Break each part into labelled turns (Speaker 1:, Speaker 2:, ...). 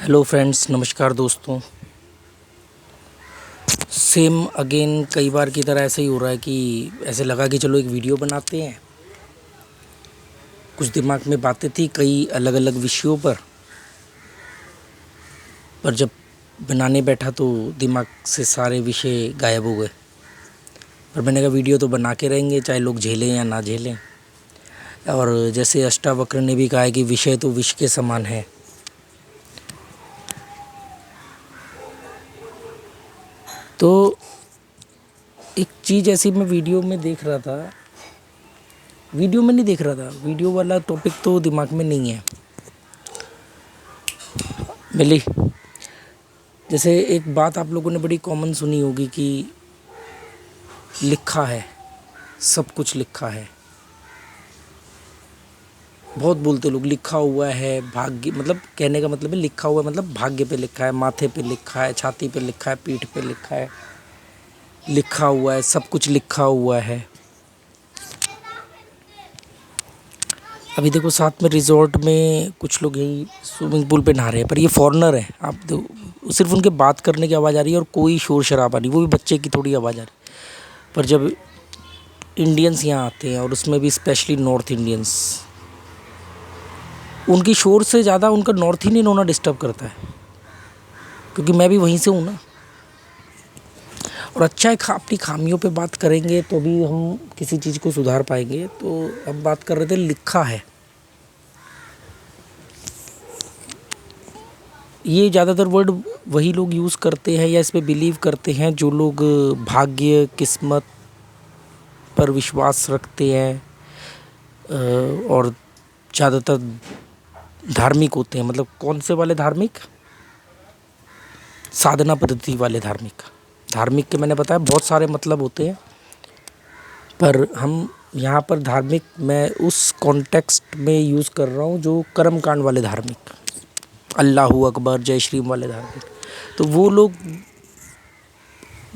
Speaker 1: Hello friends, नमस्कार दोस्तों। Same again कई बार की तरह ऐसे ही हो रहा है कि ऐसे लगा कि चलो एक वीडियो बनाते हैं। कुछ दिमाग में बातें थी कई अलग अलग विषयों पर जब बनाने बैठा तो दिमाग से सारे विषय गायब हो गए। पर मैंने कहा वीडियो तो बना के रहेंगे, चाहे लोग झेलें या ना झेलें। और जैसे अष्टावक्र ने भी कहा है कि विषय तो विष के समान है। तो एक चीज़ ऐसी मैं वीडियो में नहीं देख रहा था, वीडियो वाला टॉपिक तो दिमाग में नहीं है। मिली जैसे एक बात आप लोगों ने बड़ी कॉमन सुनी होगी कि लिखा है, सब कुछ लिखा है। बहुत बोलते लोग लिखा हुआ है भाग्य, मतलब कहने का मतलब है लिखा हुआ है मतलब भाग्य पे लिखा है, माथे पे लिखा है, छाती पे लिखा है, पीठ पे लिखा है, लिखा हुआ है, सब कुछ लिखा हुआ है। अभी देखो साथ में रिजॉर्ट में कुछ लोग यही स्विमिंग पूल पे नहा रहे हैं, पर ये फॉरेनर है। आप सिर्फ उनके बात करने की आवाज़ आ रही है और कोई शोर शराबा नहीं, वो भी बच्चे की थोड़ी आवाज़ आ रही है। पर जब इंडियंस यहाँ आते हैं और उसमें भी स्पेशली नॉर्थ इंडियंस, उनकी शोर से ज़्यादा उनका नॉर्थ इंडियन होना डिस्टर्ब करता है, क्योंकि मैं भी वहीं से हूँ ना। और अच्छा है अपनी खामियों पे बात करेंगे तो भी हम किसी चीज़ को सुधार पाएंगे। तो अब बात कर रहे थे लिखा है। ये ज़्यादातर वर्ड वही लोग यूज़ करते हैं या इस पे बिलीव करते हैं जो लोग भाग्य किस्मत पर विश्वास रखते हैं और ज़्यादातर धार्मिक होते हैं। मतलब कौन से वाले धार्मिक? साधना पद्धति वाले धार्मिक। धार्मिक के मैंने बताया बहुत सारे मतलब होते हैं, पर हम यहाँ पर धार्मिक मैं उस कॉन्टेक्स्ट में यूज़ कर रहा हूँ जो कर्मकांड वाले धार्मिक, अल्लाहू अकबर जय श्री वाले धार्मिक। तो वो लोग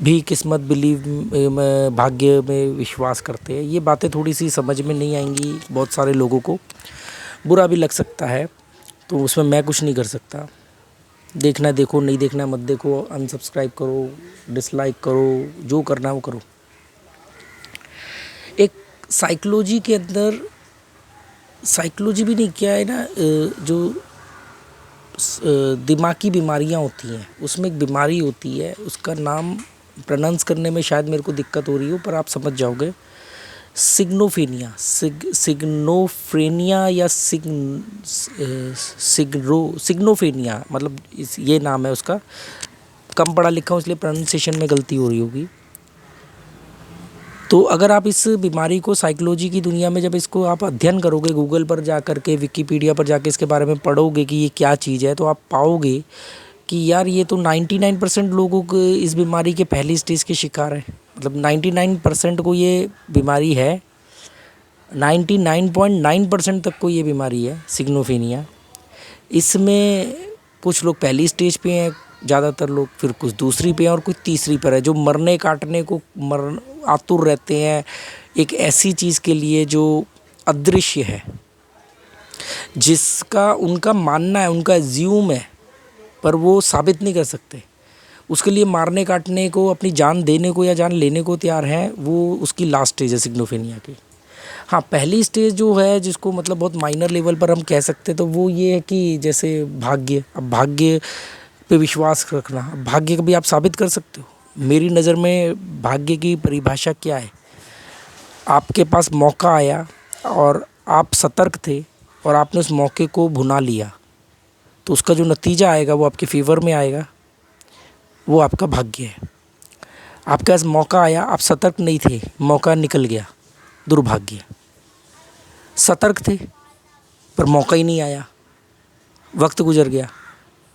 Speaker 1: भी किस्मत बिलीव में भाग्य में विश्वास करते हैं। ये बातें थोड़ी सी समझ में नहीं आएंगी, बहुत सारे लोगों को बुरा भी लग सकता है, तो उसमें मैं कुछ नहीं कर सकता। देखना है देखो, नहीं देखना है मत देखो, अनसब्सक्राइब करो, डिसलाइक करो, जो करना है वो करो। एक साइकोलॉजी के अंदर, साइकोलॉजी भी नहीं क्या है ना, जो दिमागी बीमारियां होती हैं उसमें एक बीमारी होती है, उसका नाम प्रोनाउंस करने में शायद मेरे को दिक्कत हो रही हो, पर आप समझ जाओगे। सिग्नोफेनिया, सिग्नोफ्रेनिया या सिग्नोफेनिया, मतलब ये नाम है उसका। कम पढ़ा लिखा हूँ इसलिए प्रोनाउंसिएशन में गलती हो रही होगी। तो अगर आप इस बीमारी को साइकोलॉजी की दुनिया में जब इसको आप अध्ययन करोगे, गूगल पर जा कर के, विकिपीडिया पर जाके इसके बारे में पढ़ोगे कि ये क्या चीज़ है, तो आप पाओगे कि यार ये तो 99% लोगों को इस बीमारी के पहली स्टेज के शिकार हैं। मतलब 99% को ये बीमारी है, 99.9% तक को ये बीमारी है सिग्नोफेनिया। इसमें कुछ लोग पहली स्टेज पे हैं, ज़्यादातर लोग, फिर कुछ दूसरी पे हैं और कुछ तीसरी पर है, जो मरने काटने को आतुर रहते हैं एक ऐसी चीज़ के लिए जो अदृश्य है, जिसका उनका मानना है, उनका ज्यूम है, पर वो साबित नहीं कर सकते। उसके लिए मारने काटने को, अपनी जान देने को या जान लेने को तैयार हैं। वो उसकी लास्ट स्टेज है सिग्नोफेनिया की। हाँ, पहली स्टेज जो है जिसको मतलब बहुत माइनर लेवल पर हम कह सकते हैं, तो वो ये है कि जैसे भाग्य, अब भाग्य पे विश्वास रखना। भाग्य कभी आप साबित कर सकते हो? मेरी नज़र में भाग्य की परिभाषा क्या है? आपके पास मौका आया और आप सतर्क थे और आपने उस मौके को भुना लिया, तो उसका जो नतीजा आएगा वो आपके फेवर में आएगा, वो आपका भाग्य है। आपके पास मौका आया, आप सतर्क नहीं थे, मौका निकल गया, दुर्भाग्य। सतर्क थे पर मौका ही नहीं आया, वक्त गुजर गया,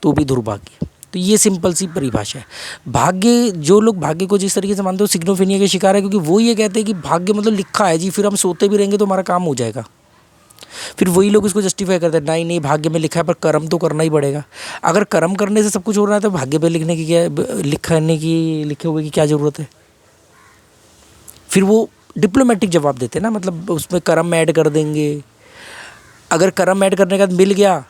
Speaker 1: तो भी दुर्भाग्य। तो ये सिंपल सी परिभाषा है। भाग्य, जो लोग भाग्य को जिस तरीके से मानते हो सिग्नोफेनिया के शिकार है, क्योंकि वो ये कहते हैं कि भाग्य मतलब लिखा है जी, फिर हम सोते भी रहेंगे तो हमारा काम हो जाएगा। फिर वही लोग इसको जस्टिफाई करते हैं, नहीं नहीं भाग्य में लिखा है पर कर्म तो करना ही पड़ेगा। अगर कर्म करने से सब कुछ हो रहा है तो भाग्य पे लिखने की क्या, लिखे हुए की क्या ज़रूरत है? फिर वो डिप्लोमेटिक जवाब देते हैं ना, मतलब उसमें कर्म ऐड कर देंगे। अगर कर्म ऐड करने के बाद मिल गया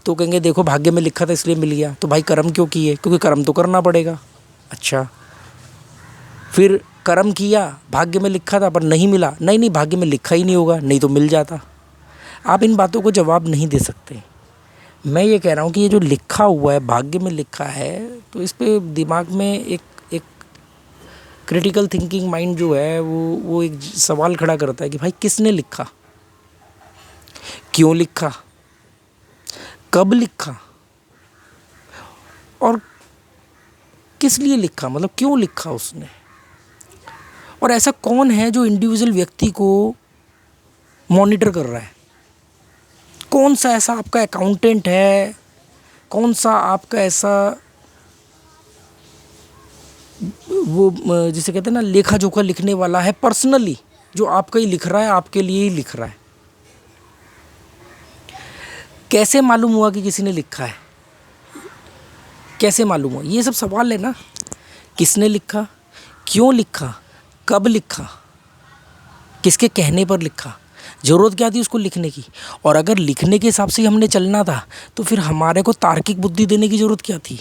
Speaker 1: तो कहेंगे देखो भाग्य में लिखा था इसलिए मिल गया। तो भाई कर्म क्यों किए? क्योंकि कर्म तो करना पड़ेगा। अच्छा, फिर कर्म किया, भाग्य में लिखा था पर नहीं मिला। नहीं नहीं, भाग्य में लिखा ही नहीं होगा, नहीं तो मिल जाता। आप इन बातों को जवाब नहीं दे सकते। मैं ये कह रहा हूँ कि ये जो लिखा हुआ है, भाग्य में लिखा है, तो इस पे दिमाग में एक एक क्रिटिकल थिंकिंग माइंड जो है वो एक सवाल खड़ा करता है कि भाई किसने लिखा, क्यों लिखा, कब लिखा और किस लिए लिखा, मतलब क्यों लिखा उसने। और ऐसा कौन है जो इंडिविजुअल व्यक्ति को मॉनिटर कर रहा है? कौन सा ऐसा आपका अकाउंटेंट है, कौन सा आपका ऐसा वो जिसे कहते हैं ना लेखा जोखा लिखने वाला है पर्सनली, जो आपका ही लिख रहा है, आपके लिए ही लिख रहा है? कैसे मालूम हुआ कि किसी ने लिखा है? कैसे मालूम हुआ? ये सब सवाल है ना। किसने लिखा, क्यों लिखा, कब लिखा, किसके कहने पर लिखा, ज़रूरत क्या थी उसको लिखने की? और अगर लिखने के हिसाब से ही हमने चलना था तो फिर हमारे को तार्किक बुद्धि देने की ज़रूरत क्या थी?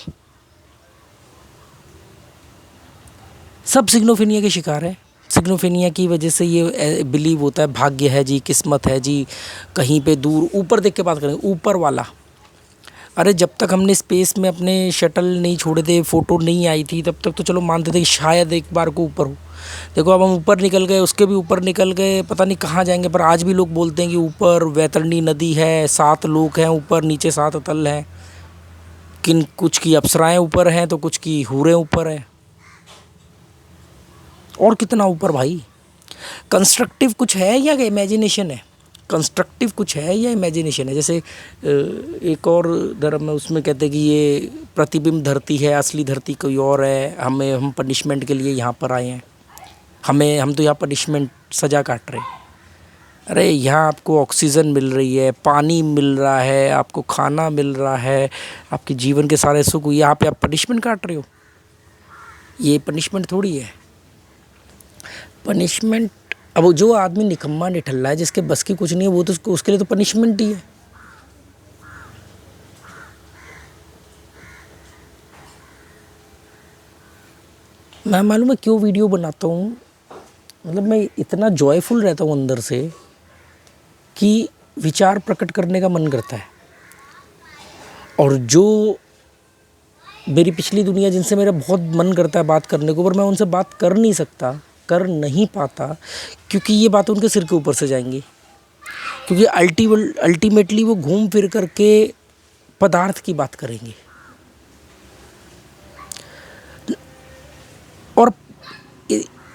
Speaker 1: सब सिग्नोफेनिया के शिकार है। सिग्नोफेनिया की वजह से ये बिलीव होता है भाग्य है जी, किस्मत है जी, कहीं पे दूर ऊपर देख के बात करेंगे, ऊपर वाला। अरे जब तक हमने स्पेस में अपने शटल नहीं छोड़े थे, फ़ोटो नहीं आई थी, तब तक तो चलो मानते थे कि शायद एक बार को ऊपर हो। देखो अब हम ऊपर निकल गए, उसके भी ऊपर निकल गए, पता नहीं कहाँ जाएंगे। पर आज भी लोग बोलते हैं कि ऊपर वैतरणी नदी है, 7 लोक हैं ऊपर, नीचे 7 अतल हैं। किन कुछ की अप्सराएं ऊपर हैं तो कुछ की हूरें ऊपर हैं। और कितना ऊपर भाई? कंस्ट्रक्टिव कुछ है या इमेजिनेशन है? कंस्ट्रक्टिव कुछ है या इमेजिनेशन है? जैसे एक और धर्म में उसमें कहते हैं कि ये प्रतिबिंब धरती है, असली धरती कोई और है, हम पनिशमेंट के लिए यहाँ पर आए हैं, हम तो यहाँ पनिशमेंट सज़ा काट रहे हैं। अरे यहाँ आपको ऑक्सीजन मिल रही है, पानी मिल रहा है, आपको खाना मिल रहा है, आपके जीवन के सारे सुख, यहाँ पे आप पनिशमेंट काट रहे हो। ये पनिशमेंट थोड़ी है। पनिशमेंट, अब वो जो आदमी निकम्मा निठल्ला है, जिसके बस की कुछ नहीं है, वो तो उसके लिए तो पनिशमेंट ही है। मैं मालूम है क्यों वीडियो बनाता हूँ, मतलब मैं इतना जॉयफुल रहता हूँ अंदर से कि विचार प्रकट करने का मन करता है। और जो मेरी पिछली दुनिया जिनसे मेरा बहुत मन करता है बात करने को, पर मैं उनसे बात कर नहीं सकता, कर नहीं पाता, क्योंकि ये बातें उनके सिर के ऊपर से जाएंगी। क्योंकि अल्टीमेटली वो घूम फिर करके पदार्थ की बात करेंगे। और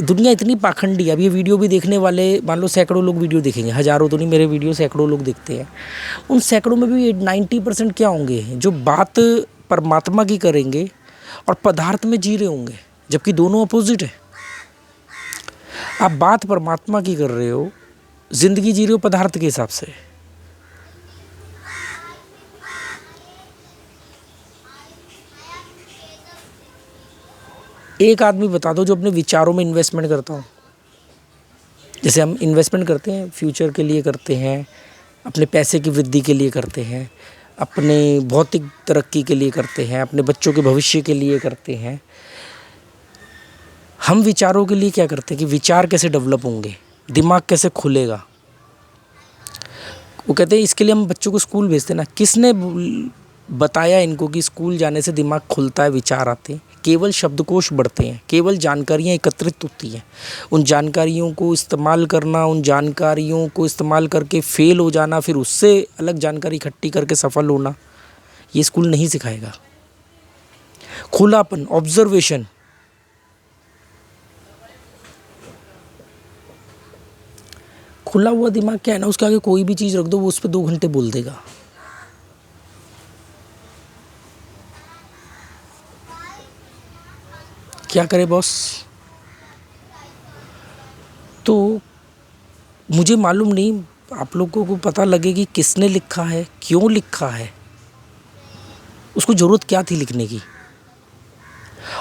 Speaker 1: दुनिया इतनी पाखंडी, अब ये वीडियो भी देखने वाले मान लो सैकड़ों लोग वीडियो देखेंगे, हज़ारों तो नहीं, मेरे वीडियो सैकड़ों लोग देखते हैं। उन सैकड़ों में भी 90% क्या होंगे जो बात परमात्मा की करेंगे और पदार्थ में जी रहे होंगे, जबकि दोनों अपोजिट है। आप बात परमात्मा की कर रहे हो, जिंदगी जी रहे हो पदार्थ के हिसाब से। एक आदमी बता दो जो अपने विचारों में इन्वेस्टमेंट करता हो। जैसे हम इन्वेस्टमेंट करते हैं, फ्यूचर के लिए करते हैं, अपने पैसे की वृद्धि के लिए करते हैं, अपने भौतिक तरक्की के लिए करते हैं, अपने बच्चों के भविष्य के लिए करते हैं। हम विचारों के लिए क्या करते हैं कि विचार कैसे डेवलप होंगे, दिमाग कैसे खुलेगा। वो कहते हैं इसके लिए हम बच्चों को स्कूल भेजते हैं ना। किसने बताया इनको कि स्कूल जाने से दिमाग खुलता है, विचार आते हैं? केवल शब्दकोश बढ़ते हैं, केवल जानकारियाँ एकत्रित होती हैं। उन जानकारियों को इस्तेमाल करना, उन जानकारियों को इस्तेमाल करके फेल हो जाना, फिर उससे अलग जानकारी इकट्ठी करके सफल होना, ये स्कूल नहीं सिखाएगा। खुलापन, ऑब्जर्वेशन, खुला हुआ दिमाग क्या है ना, उसके आगे कोई भी चीज़ रख दो वो उस पर 2 घंटे बोल देगा। क्या करे बॉस? तो मुझे मालूम नहीं, आप लोगों को पता लगे कि किसने लिखा है, क्यों लिखा है, उसको ज़रूरत क्या थी लिखने की।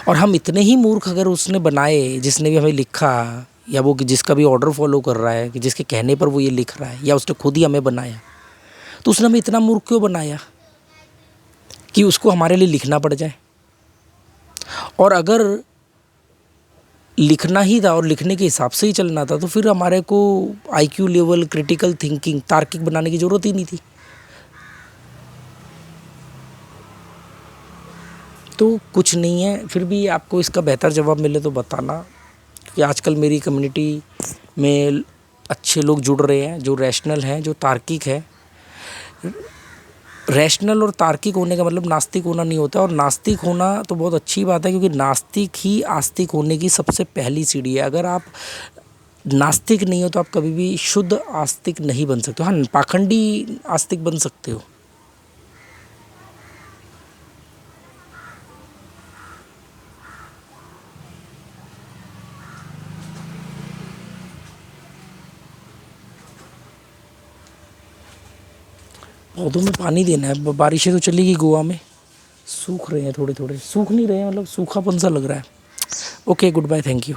Speaker 1: और हम इतने ही मूर्ख अगर उसने बनाए, जिसने भी हमें लिखा, या वो जिसका भी ऑर्डर फॉलो कर रहा है, कि जिसके कहने पर वो ये लिख रहा है, या उसने खुद ही हमें बनाया, तो उसने हमें इतना मूर्ख क्यों बनाया? कि उसको हमारे लिए लिखना पड़ जाए। और अगर लिखना ही था और लिखने के हिसाब से ही चलना था तो फिर हमारे को आईक्यू लेवल, क्रिटिकल थिंकिंग, तार्किक बनाने की ज़रूरत ही नहीं थी। तो कुछ नहीं है, फिर भी आपको इसका बेहतर जवाब मिले तो बताना कि आजकल मेरी कम्युनिटी में अच्छे लोग जुड़ रहे हैं जो रैशनल हैं, जो तार्किक है। रैशनल और तार्किक होने का मतलब नास्तिक होना नहीं होता, और नास्तिक होना तो बहुत अच्छी बात है, क्योंकि नास्तिक ही आस्तिक होने की सबसे पहली सीढ़ी है। अगर आप नास्तिक नहीं हो तो आप कभी भी शुद्ध आस्तिक नहीं बन सकते। हाँ, पाखंडी आस्तिक बन सकते हो। पौधों में पानी देना है। बारिशें तो चलेगी गोवा में, सूख रहे हैं, थोड़े थोड़े सूख नहीं रहे हैं, मतलब सूखापन सा लग रहा है। Okay, goodbye, thank you.